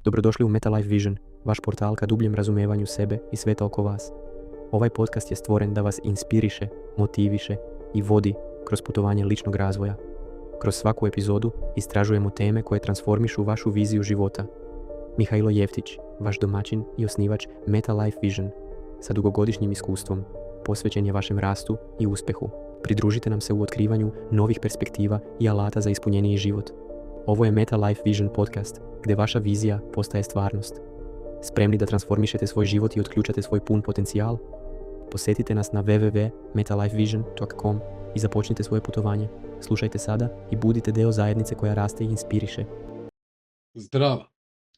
Dobrodošli u Meta Life Vision, vaš portal ka dubljem razumijevanju sebe i sveta oko vas. Ovaj podcast je stvoren da vas inspiriše, motiviše i vodi kroz putovanje ličnog razvoja. Kroz svaku epizodu istražujemo teme koje transformišu vašu viziju života. Mihajlo Jeftić, vaš domaćin i osnivač Meta Life Vision, sa dugogodišnjim iskustvom, posvećen je vašem rastu i uspjehu. Pridružite nam se u otkrivanju novih perspektiva i alata za ispunjeniji život. Ovo je Meta Life Vision podcast, gdje vaša vizija postaje stvarnost. Spremni da transformišete svoj život i otključate svoj pun potencijal? Posjetite nas na www.metalifevision.com i započnite svoje putovanje. Slušajte sada i budite deo zajednice koja raste i inspiriše. Zdravo,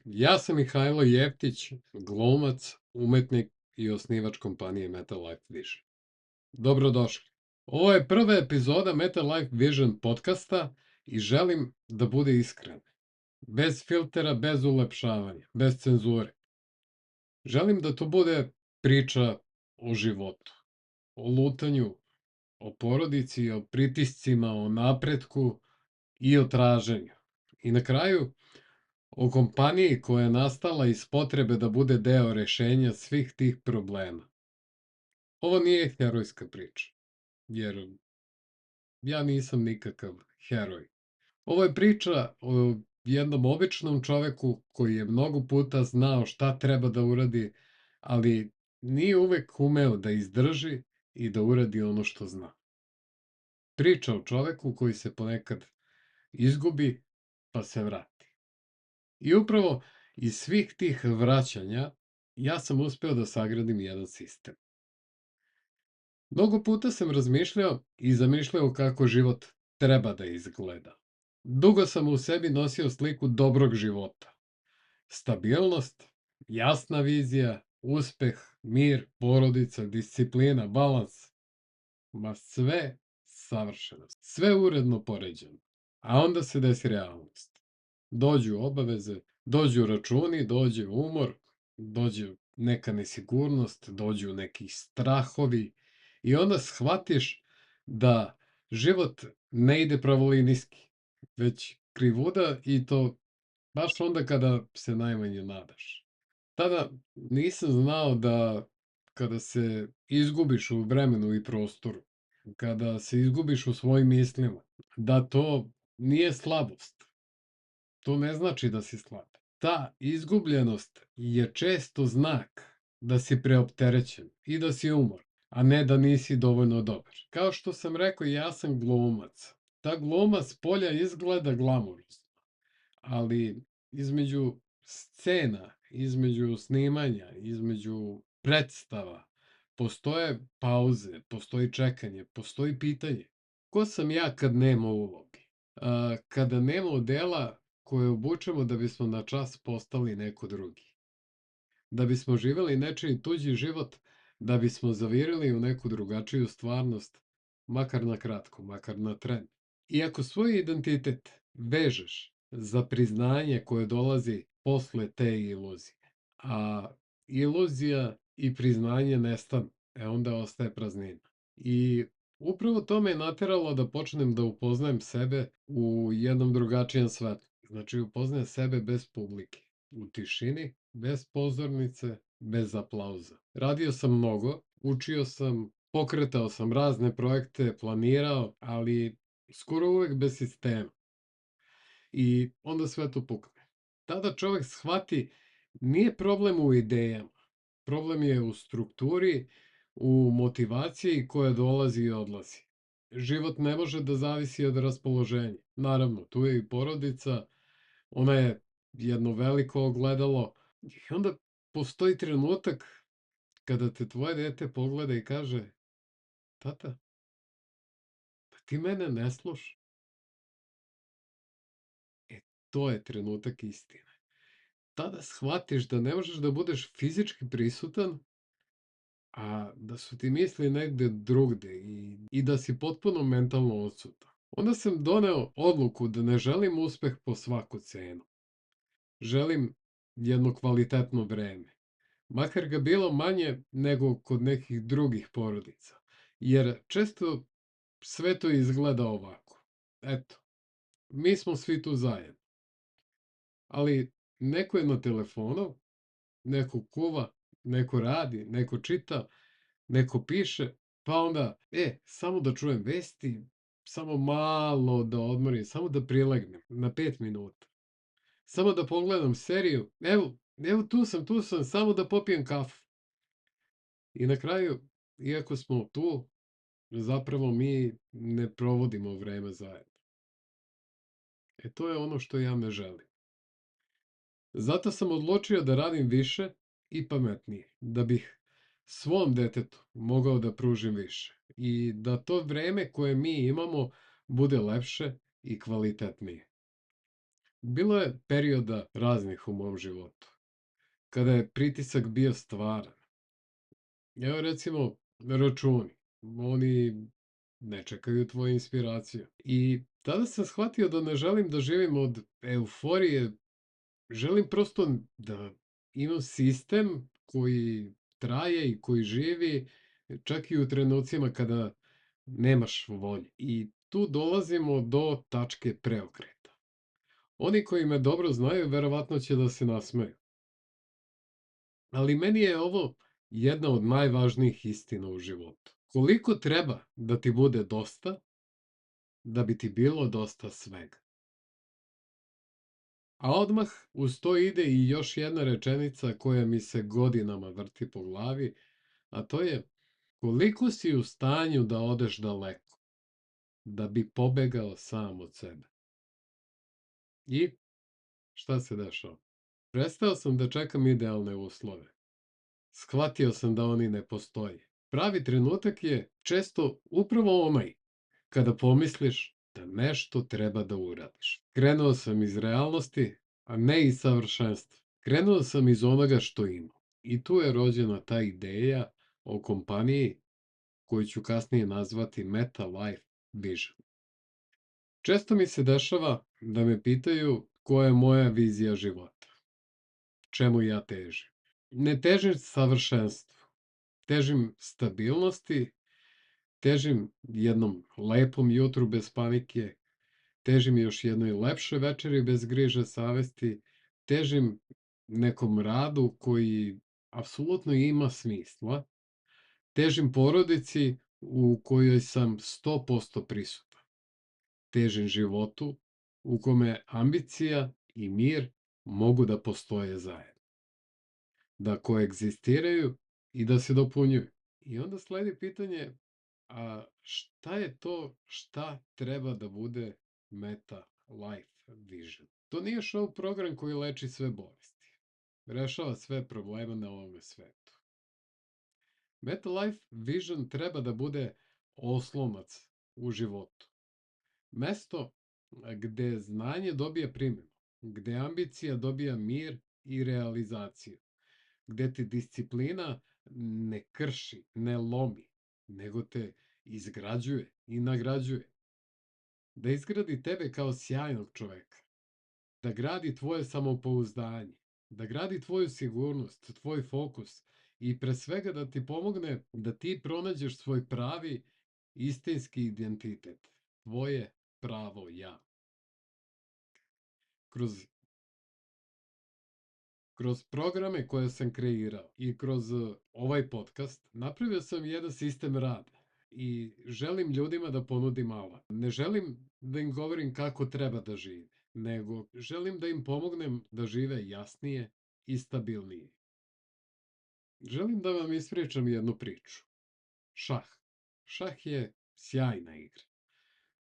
ja sam Mihajlo Jeftić, glumac, umetnik i osnivač kompanije Meta Life Vision. Dobrodošli. Ovo je prva epizoda Meta Life Vision podcasta i želim da bude iskren. Bez filtera, bez ulepšavanja, bez cenzure. Želim da to bude priča o životu, o lutanju, o porodici, o pritiscima, o napretku i o traženju. I na kraju, o kompaniji koja je nastala iz potrebe da bude deo rešenja svih tih problema. Ovo nije herojska priča, jer ja nisam nikakav heroj. Ovo je priča o jednom običnom čoveku koji je mnogo puta znao šta treba da uradi, ali nije uvek umeo da izdrži i da uradi ono što zna. Priča o čoveku koji se ponekad izgubi pa se vrati. I upravo iz svih tih vraćanja ja sam uspeo da sagradim jedan sistem. Mnogo puta sam razmišljao i zamišljao kako život treba da izgleda. Dugo sam u sebi nosio sliku dobrog života. Stabilnost, jasna vizija, uspeh, mir, porodica, disciplina, balans. Ma sve savršeno. Sve uredno poređeno. A onda se desi realnost. Dođu obaveze, dođu računi, dođe umor, dođe neka nesigurnost, dođu neki strahovi i onda shvatiš da život ne ide pravolinijski, već krivuda i to baš onda kada se najmanje nadaš. Tada nisam znao da kada se izgubiš u vremenu i prostoru, kada se izgubiš u svojim mislima, da to nije slabost. To ne znači da si slab. Ta izgubljenost je često znak da si preopterećen i da si umoran, a ne da nisi dovoljno dobar. Kao što sam rekao, ja sam glumac. Ta gluma s polja izgleda glamurozno, ali između scena, između snimanja, između predstava, postoje pauze, postoji čekanje, postoji pitanje. Ko sam ja kad nema uloge? Kada nema dela koje obučemo da bismo na čas postali neko drugi. Da bismo živjeli nečiji tuđi život, da bismo zavirili u neku drugačiju stvarnost, makar na kratko, makar na tren. I ako svoj identitet vežeš za priznanje koje dolazi posle te iluzije, a iluzija i priznanje nestanu, onda ostaje praznina. I upravo to me je nateralo da počnem da upoznajem sebe u jednom drugačijem svetu. Znači, upoznajem sebe bez publike, u tišini, bez pozornice, bez aplauza. Radio sam mnogo, učio sam, pokretao sam razne projekte, planirao, ali skoro uvek bez sistema. I onda sve to pukne. Tada čovek shvati, nije problem u idejama, problem je u strukturi, u motivaciji koja dolazi i odlazi. Život ne može da zavisi od raspoloženja. Naravno, tu je i porodica, ona je jedno veliko ogledalo. I onda postoji trenutak kada te tvoje dete pogleda i kaže: tata, pa ti mene ne slušaš. To je trenutak istine. Tada shvatiš da ne možeš da budeš fizički prisutan, a da su ti misli negde drugde i da si potpuno mentalno odsutan. Onda sam doneo odluku da ne želim uspeh po svaku cenu. Želim jedno kvalitetno vreme. Makar ga bilo manje nego kod nekih drugih porodica. Jer često sve to izgleda ovako. Eto, mi smo svi tu zajedno. Ali neko je na telefonu, neko kuva, neko radi, neko čita, neko piše, pa onda, samo da čujem vesti, samo malo da odmorim, samo da prilegnem na 5 minuta. Samo da pogledam seriju, evo tu sam, samo da popijem kafu. I na kraju, iako smo tu, zapravo mi ne provodimo vreme zajedno. To je ono što ja ne želim. Zato sam odlučio da radim više i pametnije, da bih svom detetu mogao da pružim više i da to vreme koje mi imamo bude lepše i kvalitetnije. Bilo je perioda raznih u mom životu, kada je pritisak bio stvaran. Evo recimo računi, oni ne čekaju tvoju inspiraciju. I tada sam shvatio da ne želim da živim od euforije, želim prosto da imam sistem koji traje i koji živi čak i u trenucima kada nemaš volje. I tu dolazimo do tačke preokreta. Oni koji me dobro znaju, verovatno će da se nasmeju. Ali meni je ovo jedna od najvažnijih istina u životu. Koliko treba da ti bude dosta, da bi ti bilo dosta svega. A odmah uz to ide i još jedna rečenica koja mi se godinama vrti po glavi, a to je koliko si u stanju da odeš daleko, da bi pobegao sam od sebe. I šta se dešava? Prestao sam da čekam idealne uslove. Shvatio sam da oni ne postoje. Pravi trenutak je često upravo onaj kada pomisliš da nešto treba da uradiš. Krenuo sam iz realnosti, a ne iz savršenstva. Krenuo sam iz onoga što imam. I tu je rođena ta ideja o kompaniji koju ću kasnije nazvati Meta Life Vision. Često mi se dešava da me pitaju koja je moja vizija života. Čemu ja težim? Ne težim savršenstvu. Težim stabilnosti, težim jednom lepom jutru bez panike, težim još jednoj lepšoj večeri bez griže savesti, težim nekom radu koji apsolutno ima smisla, težim porodici u kojoj sam 100% prisutan, težim životu u kome ambicija i mir mogu da postoje zajedno, da koegzistiraju i da se dopunjuju. I onda sledi pitanje, a šta je to šta treba da bude Meta Life Vision? To nije show program koji leči sve bolesti. Rešava sve probleme na ovome svetu. Meta Life Vision treba da bude oslonac u životu. Mesto gde znanje dobija primjenu, gde ambicija dobija mir i realizaciju, gde te disciplina ne krši, ne lomi, nego te izgrađuje i nagrađuje. Da izgradi tebe kao sjajnog čoveka, da gradi tvoje samopouzdanje, da gradi tvoju sigurnost, tvoj fokus i pre svega da ti pomogne da ti pronađeš svoj pravi istinski identitet, tvoje pravo ja. Kroz programe koje sam kreirao i kroz ovaj podcast napravio sam jedan sistem rada i želim ljudima da ponudim alat. Ne želim da im govorim kako treba da žive, nego želim da im pomognem da žive jasnije i stabilnije. Želim da vam ispričam jednu priču. Šah. Šah je sjajna igra.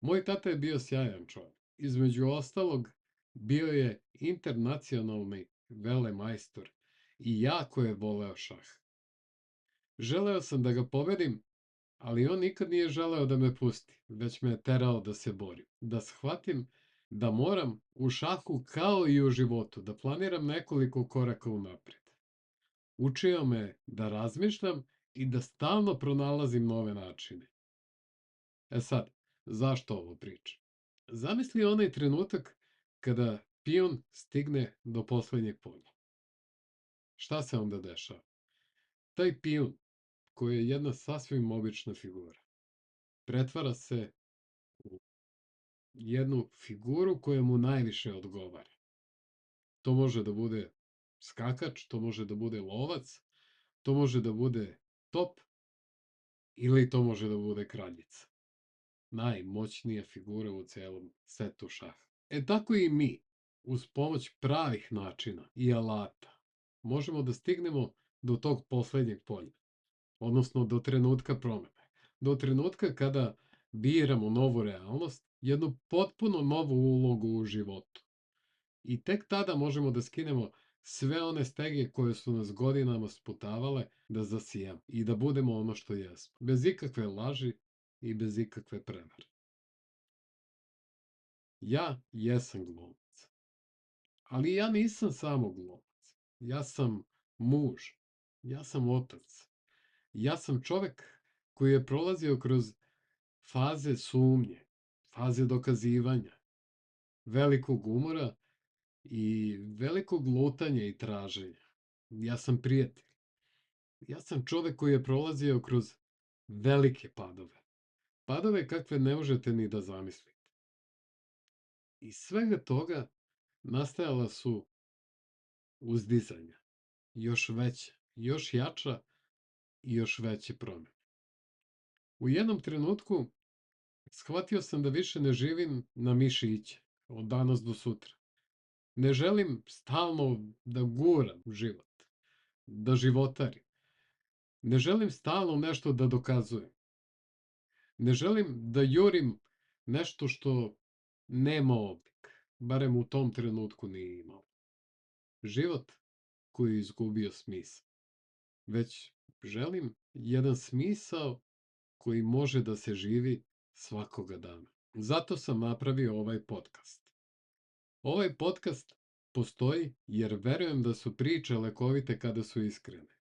Moj tata je bio sjajan čovjek. Između ostalog, bio je internacionalni velemajstor i jako je voleo šah. Želeo sam da ga pobedim, ali on nikad nije želeo da me pusti, već me je terao da se borim, da shvatim da moram u šahu kao i u životu da planiram nekoliko koraka unapred. Učio me da razmišljam i da stalno pronalazim nove načine. Sad, zašto ovo pričam? Zamisli onaj trenutak kada pijun stigne do poslednjeg polja. Šta se onda dešava? Taj pijun, koji je jedna sasvim obična figura, pretvara se u jednu figuru koja mu najviše odgovara. To može da bude skakač, to može da bude lovac, to može da bude top ili to može da bude kraljica. Najmoćnija figura u celom setu šaha. Tako i mi, uz pomoć pravih načina i alata, možemo da stignemo do tog poslednjeg polja, odnosno do trenutka promene, do trenutka kada biramo novu realnost, jednu potpuno novu ulogu u životu. I tek tada možemo da skinemo sve one stege koje su nas godinama sputavale da zasijamo i da budemo ono što jesmo, bez ikakve laži i bez ikakve prevare. Ja jesam glumac, ali ja nisam samo glumac. Ja sam muž, ja sam otac, ja sam čovek koji je prolazio kroz faze sumnje, faze dokazivanja, velikog umora i velikog lutanja i traženja. Ja sam prijatelj. Ja sam čovek koji je prolazio kroz velike padove. Padove kakve ne možete ni da zamislite. Iz svega toga nastajala su uzdizanja. Još veća, još jača i još veće promene. U jednom trenutku shvatio sam da više ne živim na mišiće od danas do sutra. Ne želim stalno da guram život, da životarim. Ne želim stalno nešto da dokazujem. Ne želim da jurim nešto što nema oblik, barem u tom trenutku nije imao. Život koji je izgubio smisao. Već želim jedan smisao koji može da se živi svakoga dana. Zato sam napravio ovaj podcast. Ovaj podcast postoji jer verujem da su priče lekovite kada su iskrene.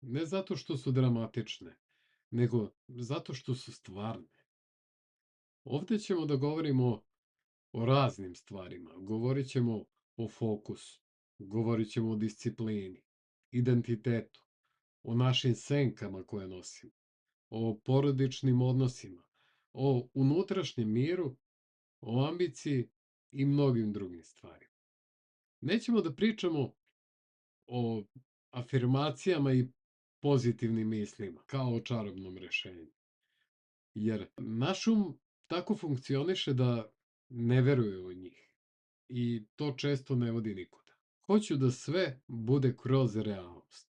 Ne zato što su dramatične, nego zato što su stvarne. Ovde ćemo da govorimo o raznim stvarima. Govorit ćemo o fokusu, govorit ćemo o disciplini, identitetu, o našim senkama koje nosimo, o porodičnim odnosima, o unutrašnjem miru, o ambiciji i mnogim drugim stvarima. Nećemo da pričamo o afirmacijama i pozitivnim mislima, kao o čarobnom rešenju. Jer naš um tako funkcioniše da ne veruje u njih. I to često ne vodi nikuda. Hoću da sve bude kroz realnost.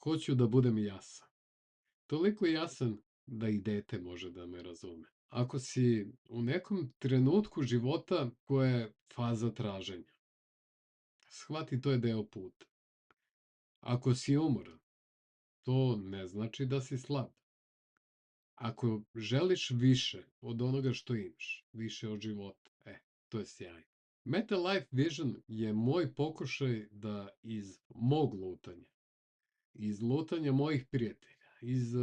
Hoću da budem jasan. Toliko jasan da i dete može da me razume. Ako si u nekom trenutku života koja je faza traženja, shvati to je deo puta. Ako si umoran, to ne znači da si slab. Ako želiš više od onoga što imaš, više od života, to je sjajno. Meta Life Vision je moj pokušaj da iz mog lutanja, iz lutanja mojih prijatelja, iz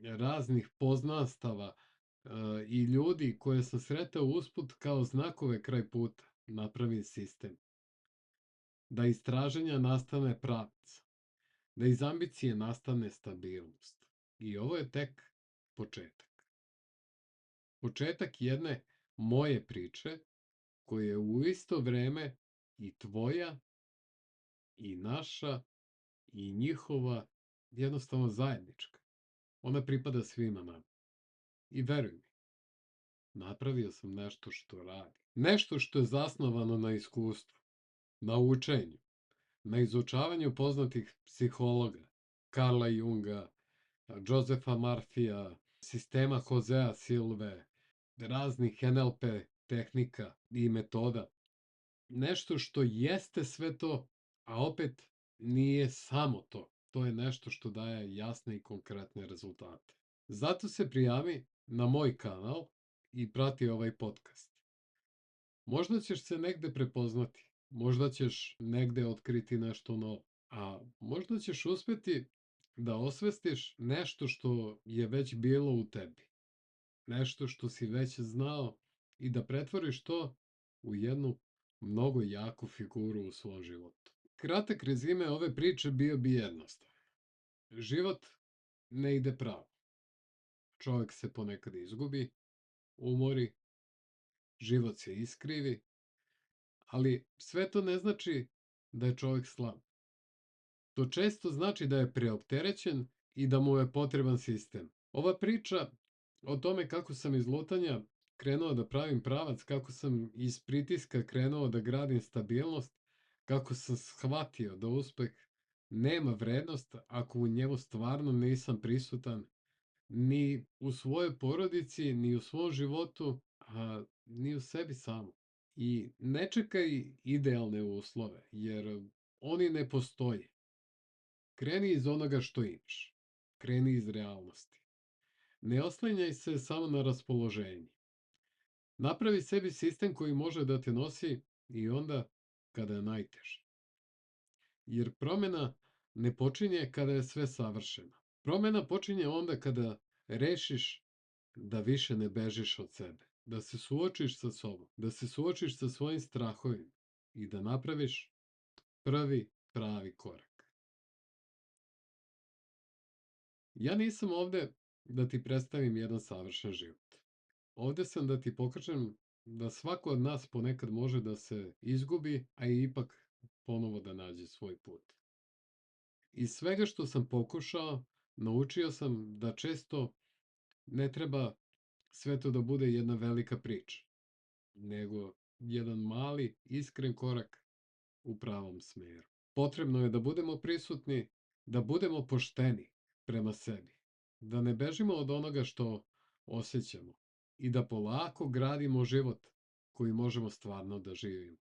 raznih poznanstava i ljudi koje sam sretao usput kao znakove kraj puta, napravim sistem. Da iz traženja nastane pravac, da iz ambicije nastane stabilnost. I ovo je tek početak. Početak jedne moje priče koja je u isto vreme i tvoja, i naša, i njihova, jednostavno zajednička. Ona pripada svima nama. I veruj mi, napravio sam nešto što radi. Nešto što je zasnovano na iskustvu, na učenju, na izučavanju poznatih psihologa, Karla Junga, Josefa Marfija, sistema Josea Silve, raznih NLP tehnika i metoda. Nešto što jeste sve to, a opet nije samo to. To je nešto što daje jasne i konkretne rezultate. Zato se prijavi na moj kanal i prati ovaj podcast. Možda ćeš se negde prepoznati, možda ćeš negde otkriti nešto novo, a možda ćeš uspeti da osvestiš nešto što je već bilo u tebi, nešto što si već znao i da pretvoriš to u jednu mnogo jaku figuru u svom životu. Kratak rezime ove priče bio bi jednostavan. Život ne ide pravo. Čovjek se ponekad izgubi, umori, život se iskrivi, Ali sve to ne znači da je čovjek slab. To često znači da je preopterećen i da mu je potreban sistem. Ova priča o tome kako sam iz lutanja krenuo da pravim pravac, kako sam iz pritiska krenuo da gradim stabilnost, kako sam shvatio da uspeh nema vrednost ako u njemu stvarno nisam prisutan ni u svojoj porodici, ni u svom životu, a ni u sebi samom. I ne čekaj idealne uslove, jer oni ne postoje. Kreni iz onoga što imaš. Kreni iz realnosti. Ne oslanjaj se samo na raspoloženje. Napravi sebi sistem koji može da te nosi i onda kada je najteže. Jer promjena ne počinje kada je sve savršeno. Promjena počinje onda kada rešiš da više ne bežiš od sebe. Da se suočiš sa sobom. Da se suočiš sa svojim strahovima. I da napraviš prvi pravi korak. Ja nisam ovde da ti predstavim jedan savršen život. Ovde sam da ti pokažem da svako od nas ponekad može da se izgubi, a i ipak ponovo da nađe svoj put. Iz svega što sam pokušao, naučio sam da često ne treba sve to da bude jedna velika priča, nego jedan mali, iskren korak u pravom smeru. Potrebno je da budemo prisutni, da budemo pošteni prema sebi, da ne bežimo od onoga što osjećamo i da polako gradimo život koji možemo stvarno da živimo.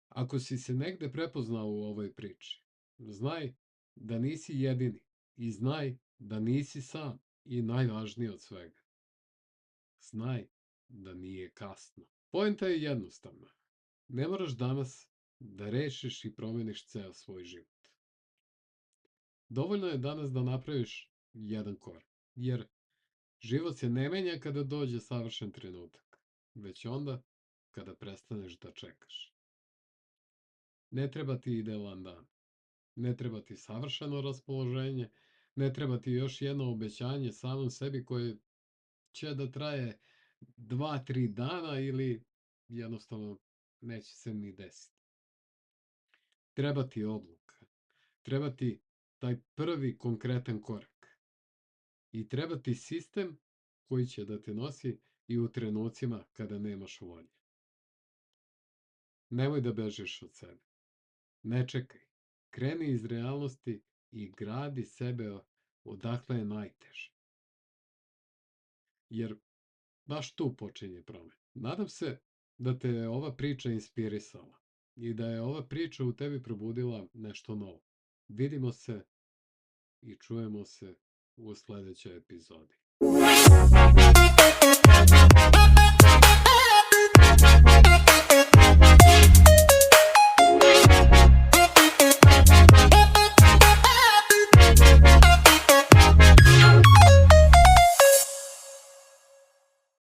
Ako si se negde prepoznao u ovoj priči, znaj da nisi jedini i znaj da nisi sam i najvažnije od svega. Znaj da nije kasno. Poenta je jednostavna. Ne moraš danas da rešiš i promeniš ceo svoj život. Dovoljno je danas da napraviš jedan korak, jer život se ne menja kada dođe savršen trenutak, već onda kada prestaneš da čekaš. Ne treba ti idealan dan, ne treba ti savršeno raspoloženje, ne treba ti još jedno obećanje samom sebi koje će da traje 2-3 dana ili jednostavno neće se ni desiti. Treba ti odluka, treba ti taj prvi konkretan korak i treba ti sistem koji će da te nosi i u trenucima kada nemaš volje. Nemoj da bežiš od sebe. Ne čekaj. Kreni iz realnosti i gradi sebe odakle je najteže. Jer baš tu počinje promena. Nadam se da te je ova priča inspirisala i da je ova priča u tebi probudila nešto novo. Vidimo se i čujemo se u sledećoj epizodi.